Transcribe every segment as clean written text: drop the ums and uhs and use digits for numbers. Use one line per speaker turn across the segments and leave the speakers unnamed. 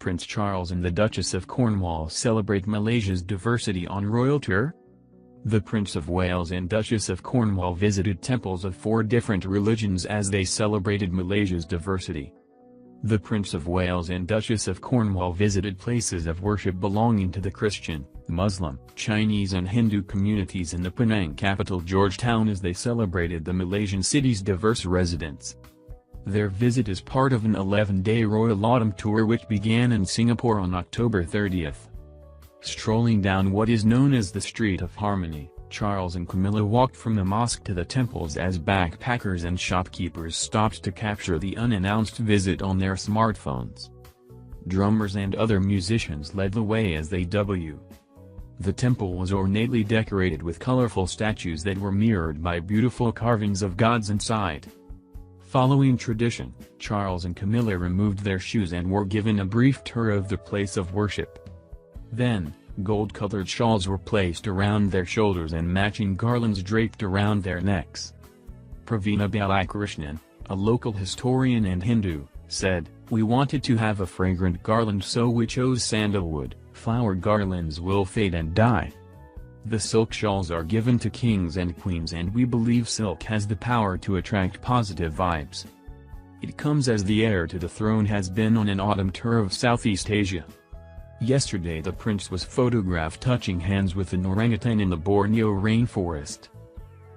Prince Charles and the Duchess of Cornwall celebrate Malaysia's diversity on royal tour? The Prince of Wales and Duchess of Cornwall visited temples of 4 different religions as they celebrated Malaysia's diversity. The Prince of Wales and Duchess of Cornwall visited places of worship belonging to the Christian, Muslim, Chinese and Hindu communities in the Penang capital Georgetown as they celebrated the Malaysian city's diverse residents. Their visit is part of an 11-day Royal Autumn Tour which began in Singapore on October 30th. Strolling down what is known as the Street of Harmony, Charles and Camilla walked from the mosque to the temples as backpackers and shopkeepers stopped to capture the unannounced visit on their smartphones. Drummers and other musicians led the way as they The temple was ornately decorated with colorful statues that were mirrored by beautiful carvings of gods inside. Following tradition, Charles and Camilla removed their shoes and were given a brief tour of the place of worship. Then, gold-colored shawls were placed around their shoulders and matching garlands draped around their necks. Pravina Balakrishnan, a local historian and Hindu, said, "We wanted to have a fragrant garland so we chose sandalwood. Flower garlands will fade and die. The silk shawls are given to kings and queens and we believe silk has the power to attract positive vibes." It comes as the heir to the throne has been on an autumn tour of Southeast Asia. Yesterday the prince was photographed touching hands with an orangutan in the Borneo rainforest.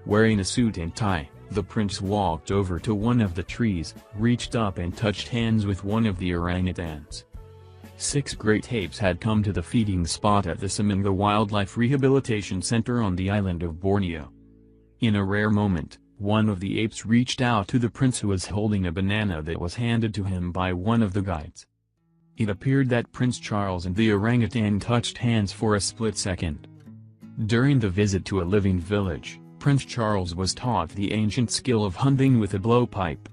Wearing a suit and tie, the prince walked over to one of the trees, reached up and touched hands with one of the orangutans. 6 great apes had come to the feeding spot at the Semangga Wildlife Rehabilitation Center on the island of Borneo. In a rare moment, one of the apes reached out to the prince who was holding a banana that was handed to him by one of the guides. It appeared that Prince Charles and the orangutan touched hands for a split second. During the visit to a living village, Prince Charles was taught the ancient skill of hunting with a blowpipe.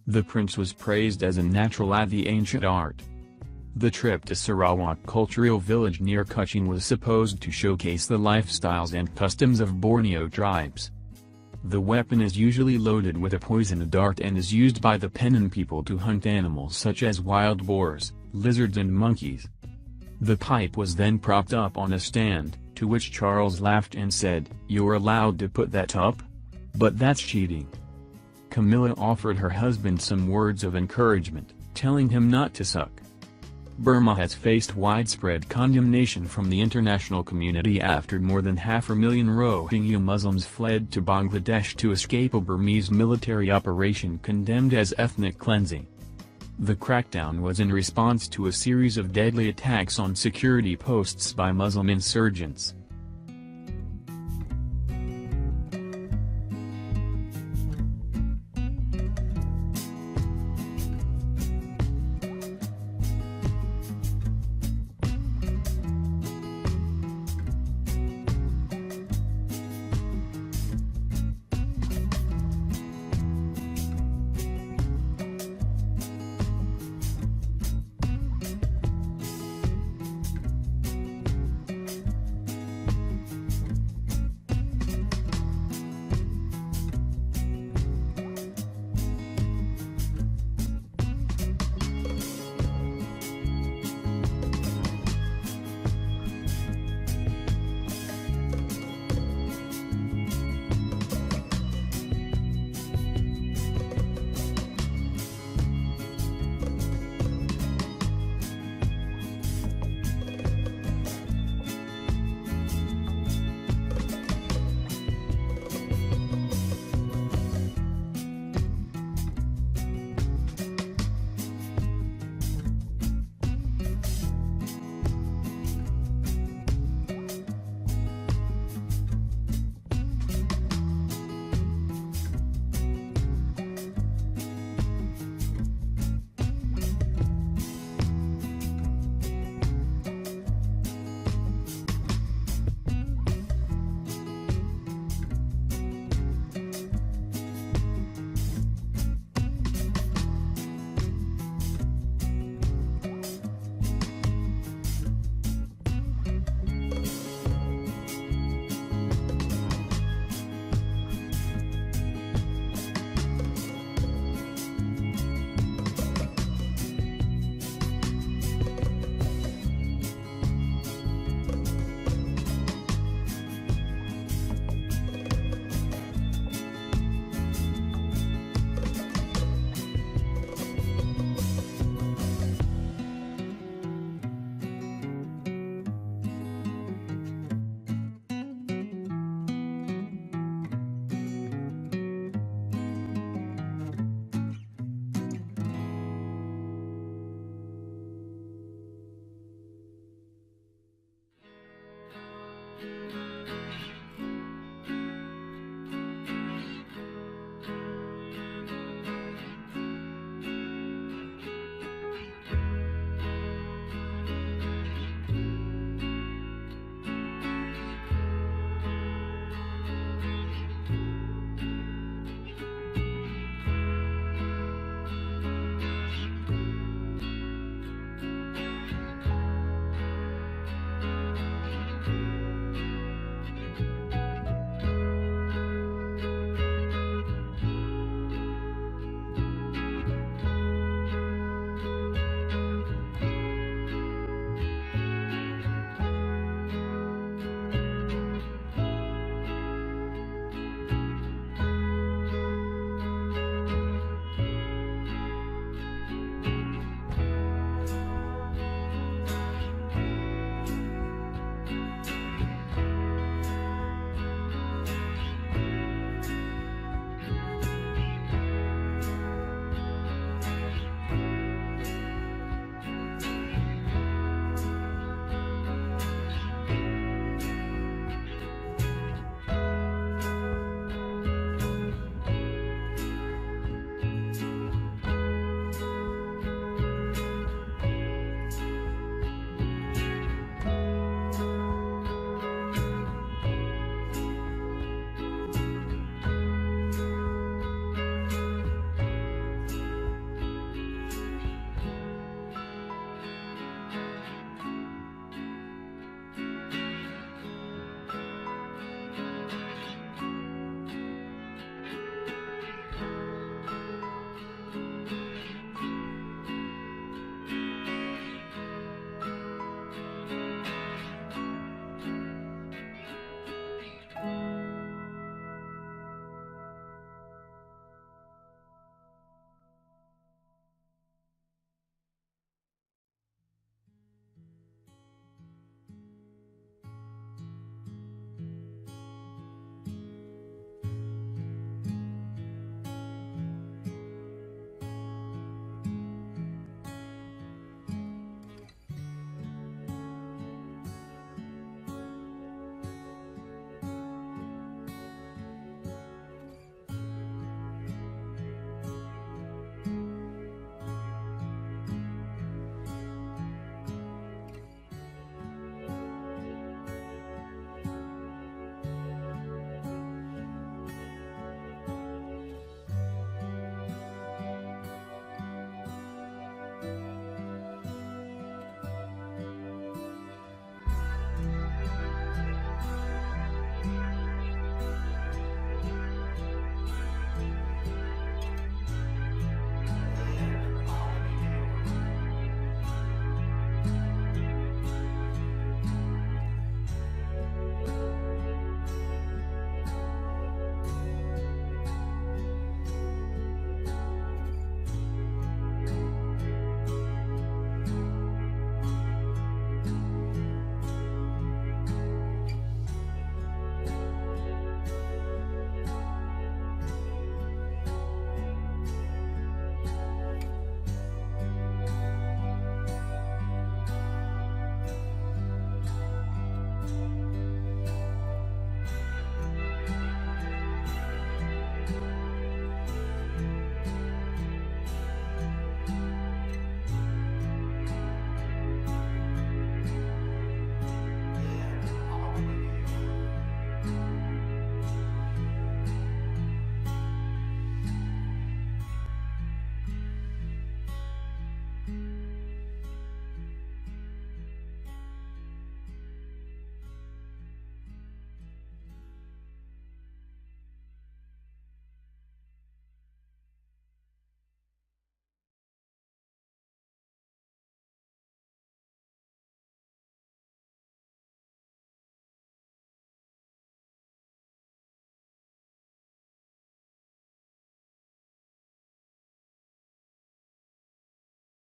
The prince was praised as a natural at the ancient art. The trip to Sarawak Cultural Village near Kuching was supposed to showcase the lifestyles and customs of Borneo tribes. The weapon is usually loaded with a poison dart and is used by the Penan people to hunt animals such as wild boars, lizards and monkeys. The pipe was then propped up on a stand, to which Charles laughed and said, "You're allowed to put that up? But that's cheating." Camilla offered her husband some words of encouragement, telling him not to suck. Burma has faced widespread condemnation from the international community after more than 500,000 Rohingya Muslims fled to Bangladesh to escape a Burmese military operation condemned as ethnic cleansing. The crackdown was in response to a series of deadly attacks on security posts by Muslim insurgents.